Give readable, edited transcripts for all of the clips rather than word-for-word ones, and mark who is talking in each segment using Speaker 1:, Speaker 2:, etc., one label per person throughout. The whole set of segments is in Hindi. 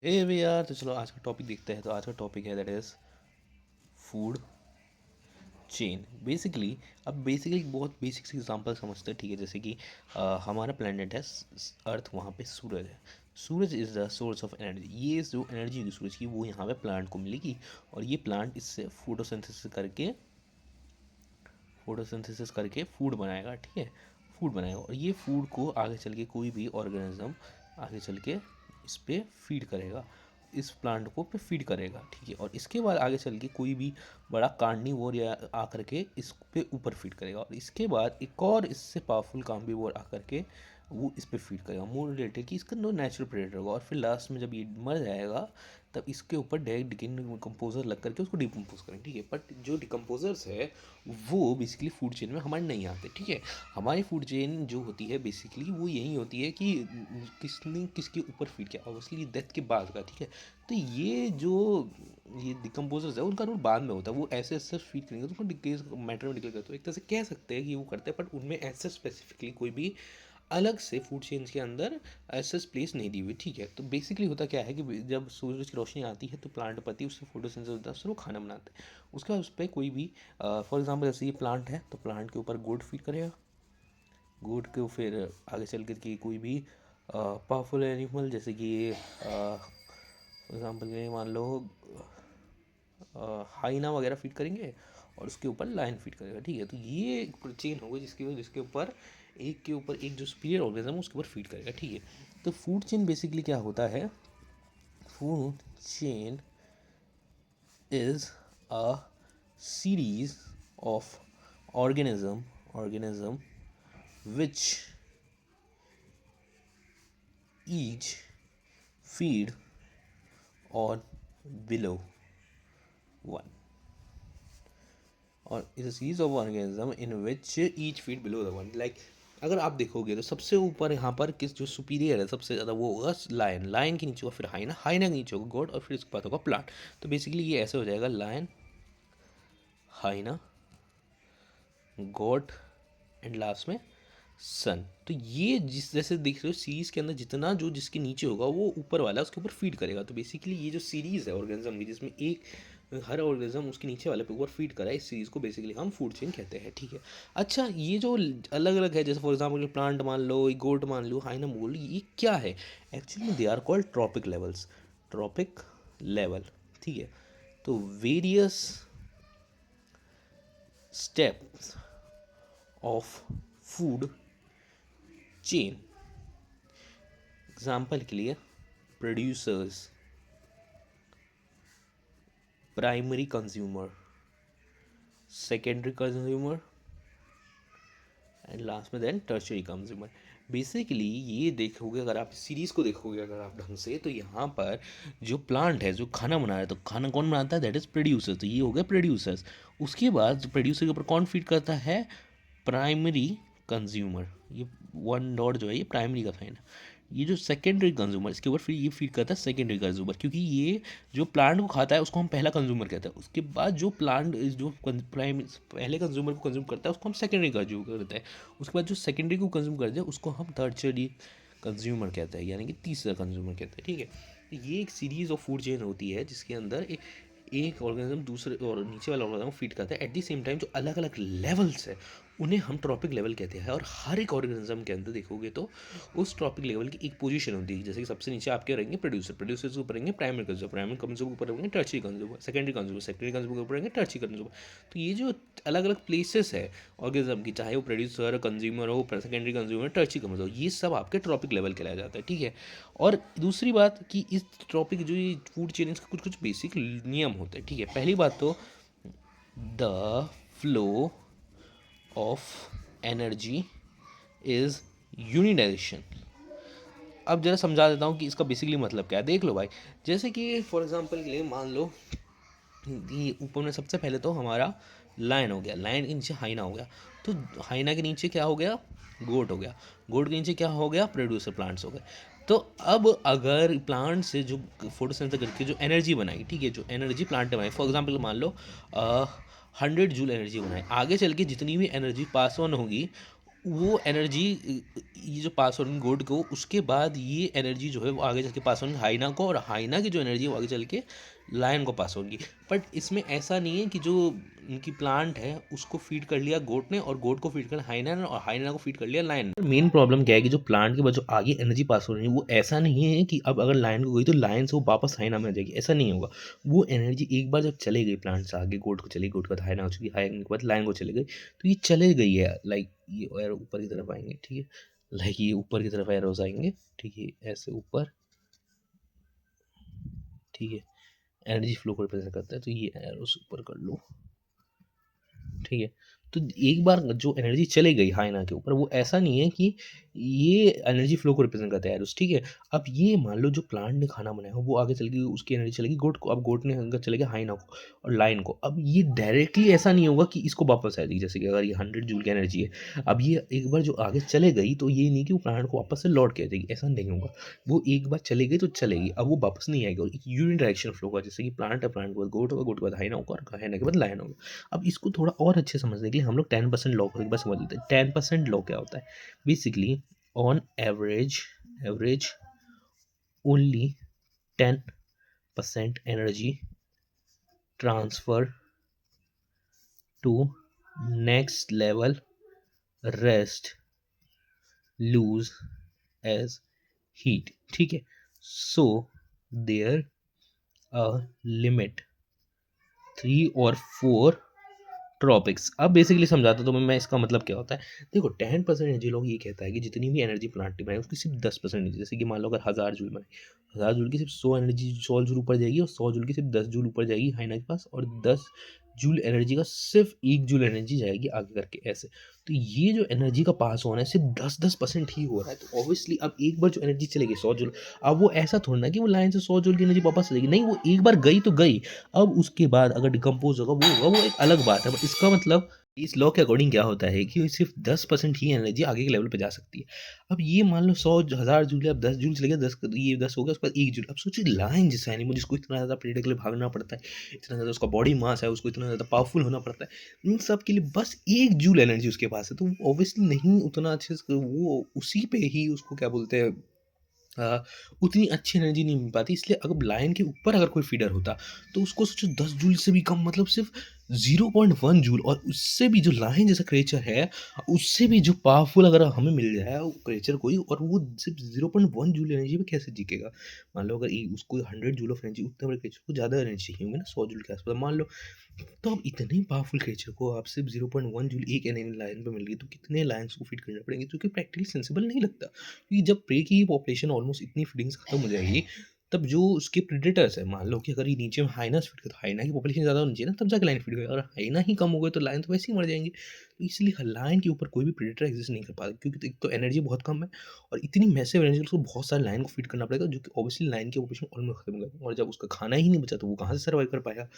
Speaker 1: ए वे यार, तो चलो आज का टॉपिक देखते हैं। तो आज का टॉपिक है that is food chain. Basically अब बेसिकली बहुत बेसिक सी एग्जांपल समझते हैं, ठीक है। जैसे कि हमारा प्लेनेट है अर्थ, वहाँ पे सूरज है। Suraj is the source of energy. ये जो एनर्जी होगी सूरज की, वो यहाँ पे प्लांट को मिलेगी और ये प्लांट इससे फोटोसिंथेसिस करके फूड बनाएगा, ठीक है। फूड बनाएगा और ये फूड को आगे चल के कोई भी ऑर्गेनिज्म आगे चल के इस पे फीड करेगा, इस प्लांट को पे फीड करेगा, ठीक है। और इसके बाद आगे चल के कोई भी बड़ा कार्निवोर या आकर के इस पे ऊपर फीड करेगा और इसके बाद एक और इससे पावरफुल कार्निवोर आकर के वो इस पे फीड करेगा, मोर रिलेटेड कि इसका नो नेचुरल प्रेडेटर होगा। और फिर लास्ट में जब ये मर जाएगा तब इसके ऊपर डायरेक्ट डिकम्पोजर लग करके उसको डिकम्पोज करेंगे, ठीक है। बट जो डिकम्पोजर्स है वो बेसिकली फूड चेन में हमारे नहीं आते, ठीक है। हमारी फूड चेन जो होती है बेसिकली वो यही होती है कि किसने किसके ऊपर फीड किया, ऑब्वियसली डेथ के बाद का, ठीक है। तो ये डिकम्पोजर्स है, उनका रोल बाद में होता है। वो ऐसे ऐसे फीड करेंगे तो उसको डिकेज मैटर में डिक्लेयर करते हैं। एक तरह से कह सकते हैं कि वो करते हैं, बट उनमें ऐसे स्पेसिफिकली कोई भी अलग से फूड चेन्स के अंदर ऐसा प्लेस नहीं दी हुई, ठीक है। तो बेसिकली होता क्या है कि जब सूरज की रोशनी आती है तो प्लांट पति उससे फोटोसिंथेसिस होता है, उससे वो खाना बनाते हैं। उसके बाद उस पर कोई भी फॉर एग्जांपल जैसे ये प्लांट है तो प्लांट के ऊपर गोट फीड करेगा, गोट को फिर आगे चल कर के कोई भी पावरफुल एनिमल जैसे कि फॉर एग्जांपल के लिए मान लो हाइना वगैरह फीड करेंगे और उसके ऊपर लायन फीड करेगा, ठीक है। तो ये एक चेन होगा जिसके जिसके ऊपर के ऊपर एक जो सुपीरियर ऑर्गेनिज्म उसके ऊपर फीड करेगा, ठीक है। तो फूड चेन बेसिकली क्या होता है? Food chain is a series of organism which each feed on below one, और is a series of organism in which each feed below the one. Like अगर आप देखोगे तो सबसे ऊपर यहाँ पर किस जो सुपीरियर है सबसे ज़्यादा वो होगा लायन, लायन के नीचे होगा फिर हाइना, हाइना के नीचे होगा गॉड और फिर इसके बाद होगा प्लांट। तो बेसिकली ये ऐसे हो जाएगा लायन, हाइना, गॉड एंड लास्ट में सन। तो ये जिस जैसे देख रहे हो सीरीज के अंदर जितना जो जिसके नीचे होगा वो ऊपर वाला उसके ऊपर फीड करेगा। तो बेसिकली ये जो सीरीज है ऑर्गेनिज्म की जिसमें एक हर ऑर्गेनिज्म उसके नीचे वाले पे ऊपर फीड करा है, इस सीरीज को बेसिकली हम फूड चेन कहते हैं, ठीक है। अच्छा, ये जो अलग अलग है जैसे फॉर एग्जाम्पल प्लांट मान लो, गोट मान लो, हाइना बोल लो, ये क्या है एक्चुअली में? They are called trophic levels, trophic level, ठीक है। तो various steps of food chain, example के लिए producers, primary consumer, secondary consumer and last में देन टर्शरी कंज्यूमर। बेसिकली ये देखोगे अगर आप सीरीज़ को देखोगे अगर आप ढंग से, तो यहाँ पर जो प्लांट है जो खाना बना रहा है तो खाना कौन बनाता है? That is producer. तो ये हो गया प्रोड्यूसर्स। उसके बाद जो प्रोड्यूसर के ऊपर कौन फीड करता है? Primary consumer. ये वन डॉट जो है ये प्राइमरी का साइन है। ये जो सेकेंडरी कंज्यूमर इसके ऊपर फिर ये फीड करता है सेकेंडरी कंज्यूमर, क्योंकि ये जो प्लांट को खाता है उसको हम पहला कंज्यूमर कहते हैं। उसके बाद जो प्लांट जो प्राइम पहले कंज्यूमर को कंज्यूम करता है उसको हम सेकेंडरी कंज्यूम करते हैं। उसके बाद जो सेकेंडरी को कंज्यूम करते हैं उसको हम टर्शरी कंज्यूमर कहते हैं, यानी कि तीसरा कंज्यूमर कहते हैं, ठीक है। तो ये एक सीरीज ऑफ फूड चेन होती है जिसके अंदर एक ऑर्गेनिज्म दूसरे और नीचे वाला ऑर्गेनिज्म फीड करता है एट द सेम टाइम। जो अलग अलग लेवल्स है उन्हें हम ट्रॉपिक लेवल कहते हैं। और हर एक ऑर्गेनिज्म के अंदर देखोगे तो उस ट्रॉपिक लेवल की एक पोजीशन होती है। जैसे कि सबसे नीचे आपके रहेंगे प्रोड्यूसर, प्रोड्यूसर के ऊपर रहेंगे प्राइमरी कंज्यूमर, प्राइमरी कंज्यूमर के ऊपर रहेंगे tertiary consumer, secondary consumer, secondary consumer के ऊपर रहेंगे टर्शरी कंज्यूमर। तो ये जो अलग अलग प्लेसेस है ऑर्गेनिज्म की, चाहे वो प्रोड्यूसर, कंज्यूमर हो, सेकेंडरी कंज्यूमर, टर्शरी कंज्यूमर हो, ये सब आपके ट्रॉपिक लेवल कहलाया जाता है, ठीक है। और दूसरी बात कि इस ट्रॉपिक जो ये फूड चेन इसका कुछ कुछ बेसिक नियम होते हैं, ठीक है। पहली बात तो the flow of energy is unidirection. अब जरा समझा देता हूँ कि इसका बेसिकली मतलब क्या है। देख लो भाई, जैसे कि फॉर एग्जांपल के लिए मान लो ये ऊपर में सबसे पहले तो हमारा लाइन हो गया, लाइन के नीचे हाइना हो गया, तो हाइना के नीचे क्या हो गया? गोट हो गया, गोट के नीचे क्या हो गया? प्रोड्यूसर प्लांट्स हो गए। तो अब अगर प्लांट से जो फोटोसिंथेसिस करके जो एनर्जी बनाई, ठीक है, जो एनर्जी प्लांट ने बनाई, फॉर एग्जांपल मान लो 100 जूल एनर्जी बनाई, आगे चल के जितनी भी एनर्जी पास ऑन होगी वो एनर्जी ये जो पास हो रही गोड को, उसके बाद ये एनर्जी जो है वो आगे चल के पास होगी हाइना को, और हाइना की जो एनर्जी है वो आगे चल के लायन को पास होगी। बट इसमें ऐसा नहीं है कि जो उनकी प्लांट है उसको फीड कर लिया गोट ने, और गोट को फीड कर हाइना ने, और हाइना को फीड कर लिया लायन ने। मेन प्रॉब्लम क्या है कि जो प्लांट के बाद जो आगे एनर्जी पास हो रही है वो ऐसा नहीं है कि अब अगर लायन को गई तो लायन से वो वापस हाइना में आ जाएगी, ऐसा नहीं होगा। वो एनर्जी एक बार जब चले गई प्लांट से आगे, गोट को चली, गोट के बाद हाइना हो चुकी, हाइना के बाद लायन को चले गई, तो ये चले गई है। लाइक ये एरो ऊपर की तरफ आएंगे, ठीक है, लाइक ये ऊपर की तरफ एरोज आएंगे, ठीक है, ऐसे ऊपर, ठीक है, एनर्जी फ्लो को रिप्रेजेंट करता है, तो ये एरोस ऊपर कर लो, ठीक है। तो एक बार जो एनर्जी चले गई हाइना के ऊपर, वो ऐसा नहीं है कि ये एनर्जी फ्लो को रिप्रेजेंट करता है एरोस, ठीक है। अब ये मान लो जो प्लांट ने खाना बनाया वो आगे चल गई, उसकी एनर्जी चलेगी गोट को, अब गोट ने अगर चलेगा हाइना को और लाइन को। अब ये डायरेक्टली ऐसा नहीं होगा कि इसको वापस आएगी, जैसे कि अगर ये 100 जूल की एनर्जी है, अब ये एक बार जो आगे चले गई तो ये नहीं कि वो प्लांट को वापस से लौट के आ जाएगी, ऐसा नहीं होगा। वो एक बार चले गई तो चलेगी, अब वो वापस नहीं आएगी, और एक यूनिडायरेक्शन फ्लो होगा, जैसे कि प्लांट है, प्लांट के बाद गोट होगा, गोट के बाद हाइना होगा, और हाइना के बाद लाइन होगा। अब इसको थोड़ा और अच्छे समझने के लिए हम लोग 10% लॉ को एक बार समझ लेते हैं। 10% लॉ क्या होता है? Basically on average only 10% energy transfer to next level, rest lose as heat, ठीक है। सो देयर अ लिमिट 3 और 4 ट्रॉपिक्स। अब बेसिकली समझाता तो मैं इसका मतलब क्या होता है। देखो 10% एनर्जी लोग ये कहता है कि जितनी भी एनर्जी प्लांट में है उसकी सिर्फ 10% एनर्जी, जैसे कि मान लो अगर 1000 जूल में, 1000 जूल की सिर्फ 100 जूल ऊपर जाएगी, और 100 जूल की सिर्फ 10 जूल ऊपर जाएगी हाइना के पास, और 10 जूल एनर्जी का सिर्फ 1 जूल एनर्जी जाएगी आगे करके, ऐसे। तो ये जो एनर्जी का पास होना है सिर्फ 10% ही हो रहा है, तो ऑब्वियसली अब एक बार जो एनर्जी चलेगी 100 जूल, अब वो ऐसा थोड़ा ना कि वो लाइन से 100 जूल की एनर्जी वापस चलेगी, नहीं, वो एक बार गई तो गई। अब उसके बाद अगर डिकम्पोज होगा वो होगा, वो एक अलग बात है। बट इसका मतलब इस लॉ के अकॉर्डिंग क्या होता है कि सिर्फ 10% ही एनर्जी आगे के लेवल पे जा सकती है। अब ये मान लो 1000 जूल है, अब 10 जूल चले गए, 10 ये 10 हो गया, उसके बाद 1 जूल। अब सोचिए लाइन जैसा एनिमल जिसको इतना ज़्यादा प्रेडेटर के लिए भागना पड़ता है, इतना ज़्यादा उसका बॉडी मास है, उसको इतना ज़्यादा पावरफुल होना पड़ता है, इन सब के लिए बस 1 जूल एनर्जी उसके पास है, तो ऑब्वियसली नहीं उतना अच्छे से वो उसी पे ही उसको क्या बोलते हैं, उतनी अच्छी एनर्जी नहीं मिल पाती। इसलिए अगर लायन के ऊपर अगर कोई फीडर होता तो उसको सोचो 10 जूल से भी कम, मतलब सिर्फ 0.1 जूल, और उससे भी जो लायन जैसा क्रिएचर है उससे भी जो पावरफुल अगर हमें मिल जाए वो क्रिएचर कोई, और वो सिर्फ 0.1 जूल एनर्जी में कैसे जीतेगा। मान लो अगर उसको 100 जूल ऑफ एनर्जी, उतने बड़े क्रिएचर को ज़्यादा एनर्जी चाहिए होगी ना, 100 जूल के आसपास मान लो। तो अब इतने पावरफुल क्रिएचर को आप सिर्फ 0.1 जूल एक एनिमल लायन पे मिल गई, तो कितने लायंस को फीड करने पड़ेंगे, जो कि प्रैक्टिकली सेंसिबल नहीं लगता। क्योंकि जब प्रे की पॉपुलेशन ऑलमोस्ट इतनी फीडिंग्स खत्म हो जाएगी, तब जो उसके प्रेडेटर्स है, मान लो कि अगर ये नीचे में हाइनास फीड करे तो हाइना की पॉपुलेशन ज़्यादा होनी चाहिए ना, तब जाके लाइन फीड करेगा। अगर हाइना ही कम हो गए तो लायन तो वैसे ही मर जाएंगे। तो इसलिए लायन के ऊपर कोई भी प्रेडेटर एग्जिस्ट नहीं कर पाता, क्योंकि एक तो एनर्जी बहुत कम है, और इतनी मैसिव एनर्जी उसको बहुत सारे लायन को फीड करना पड़ेगा, जो कि ऑब्वियसली लायन की पॉपुलेशन ऑलमोस्ट खत्म हो गई, और जब उसका खाना ही नहीं बचा तो वो कहाँ से सर्वाइव कर पाएगा।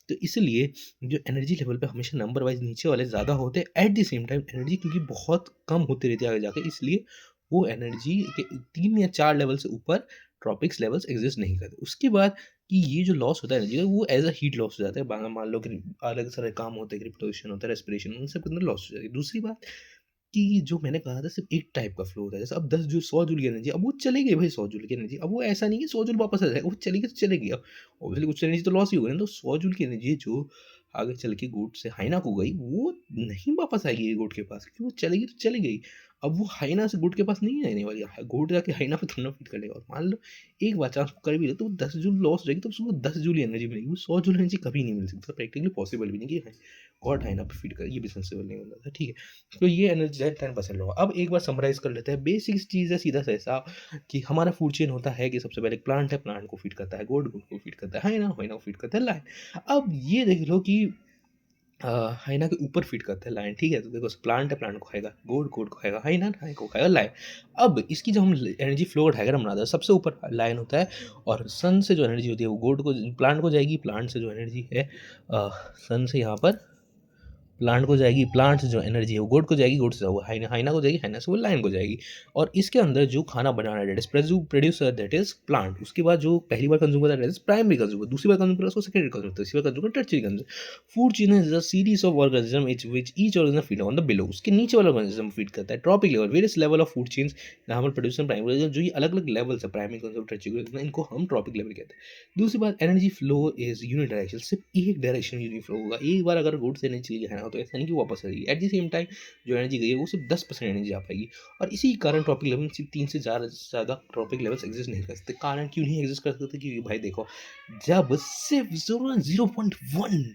Speaker 1: तो इसलिए जो एनर्जी लेवल पे हमेशा नंबर वाइज नीचे वाले ज़्यादा होते हैं, at the same time energy क्योंकि बहुत कम होती रहती है आगे जाके, इसलिए वो एनर्जी के 3 या 4 लेवल से ऊपर ट्रॉपिक्स लेवल्स एग्जिस्ट नहीं करते। उसके बाद कि ये जो लॉस होता है एनर्जी का, वो एज अ हीट लॉस हो जाता है। मान लो कि अलग सारे काम होते हैं, क्रिप्टोशन होता है, रेस्पिरेशन, उन सब के अंदर लॉस हो जाती है। दूसरी बात कि जो मैंने कहा था सिर्फ एक टाइप का फ्लो होता है, जैसे अब 10 जूल 100 जूल की एनर्जी, अब वो चली गई भाई 100 जूल की एनर्जी, अब वो ऐसा नहीं है 100 जूल वापस आ जाएगा, वो चली गई तो चलेगी। अब ऑब्वियसली कुछ एनर्जी तो लॉस ही हो गई ना, तो 100 जूल की एनर्जी जो आगे चल के गोट से हाइना को गई वो नहीं वापस आएगी गोट के पास, क्योंकि वो चलेगी तो चली गई। अब वो हाइना से गोट के पास नहीं आने वाली, गोट जाके हाइना पे थोड़ा फीड कर लेगा, और मान लो एक बार चांस कर भी ले तो 10 जूल लॉस हो जाएगी, तो उसको 10 जूल एनर्जी मिलेगी, वो 100 जूल एनर्जी कभी नहीं मिल सकती, प्रैक्टिकली पॉसिबल भी नहीं कि गॉड हाइना पे फीड करे, ये भी सेंसिबल नहीं होता था, ठीक है। तो ये एनर्जी है 10% होगा। अब एक बार समराइज कर लेते हैं, बेसिक चीज़ है सीधा सा ऐसा कि हमारा फूड चेन होता है कि सबसे पहले प्लांट है, प्लांट को फीड करता है गोड, गोड को फीड करता है हाइना, हाइना को फीड करता है लायन। अब ये देख लो कि हाइना के ऊपर फीड करता है लायन, ठीक है। तो देखो प्लांट है, प्लांट को खाएगा गोड, गोड को खाएगा हाइना, हाइना को खाएगा लायन। अब इसकी जब हम एनर्जी फ्लो का डायग्राम बनाते हैं, सबसे ऊपर लायन होता है, और सन से जो एनर्जी होती है वो गोड को, प्लांट को जाएगी, प्लांट से जो एनर्जी है सन से यहाँ पर प्लांट को जाएगी प्लांट से जो एनर्जी है वो गोड को जाएगी, गोड से वो हाइना को जाएगी, हाइना से वो लायन को जाएगी। और इसके अंदर जो खाना बनाना है that is producer that is plant. उसके बाद जो पहली बार कंज्यूम करता है दैट इज प्राइमरी कंज्यूमर, दूसरी बार कंज्यूम करता है उसको सेकेंडरी कंज्यूमर, तीसरी बार कंज्यूम करता है tertiary consumer. Food chain is a series of organism which each organism feed on the below. उसके नीचे वाला ऑर्गेनिज्म फीड करता है। Trophic level various level of food chains हम प्रोड्यूसर प्राइमरी, जो ये अलग अलग लेवल्स है प्राइमरी कंज्यूमर टर्शियरी कंज्यूमर, इनको हम ट्रॉपिक लेवल कहते हैं। दूसरी बात एनर्जी फ्लो इज यूनिडायरेक्शनल, सिर्फ एक डायरेक्शन यूनिट फ्लो होगा। एक बार अगर गुड से एनर्जी चली है ना तो ऐसा नहीं कि वापस आ जाएगी। एट द सेम टाइम जो एनर्जी गई है वो सिर्फ 10% एनर्जी आ पाएगी। और इसी कारण ट्रॉपिक लेवल सिर्फ 3 से ज़्यादा ट्रॉपिक लेवल्स एग्जिस्ट नहीं कर सकते। कारण क्यों नहीं एग्जिस्ट कर सकते? क्योंकि भाई देखो, जब सिर्फ 0.1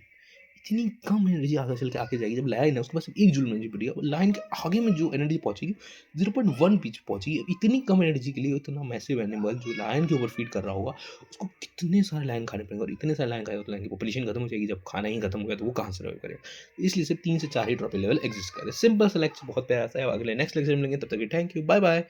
Speaker 1: इतनी कम एनर्जी आगे चल के आके जाएगी, जब लाइन है उसके पास सिर्फ 1 जूल एनर्जी पड़ी है, लाइन के आगे में जो एनर्जी पहुंचेगी 0.1 पीच पहुंचेगी। इतनी कम एनर्जी के लिए इतना मैसिव एनिमल जो लायन के ऊपर फीड कर रहा होगा उसको कितने सारे लायन खाने पड़ेंगे, और इतने सारे लायन खाएगा तो लायन की पॉपुलेशन खत्म हो जाएगी। जब खाना ही खत्म हो गया तो वो कहाँ सर्वाइव करेगा? इसलिए सिर्फ 3 से 4 ही ट्रॉपिक लेवल एग्जिस्ट करे। सिंपल सा लेक्चर, बहुत प्यारा सा है। अगले नेक्स्ट लेक्चर में मिलेंगे, तब तक थैंक यू, बाय बाय।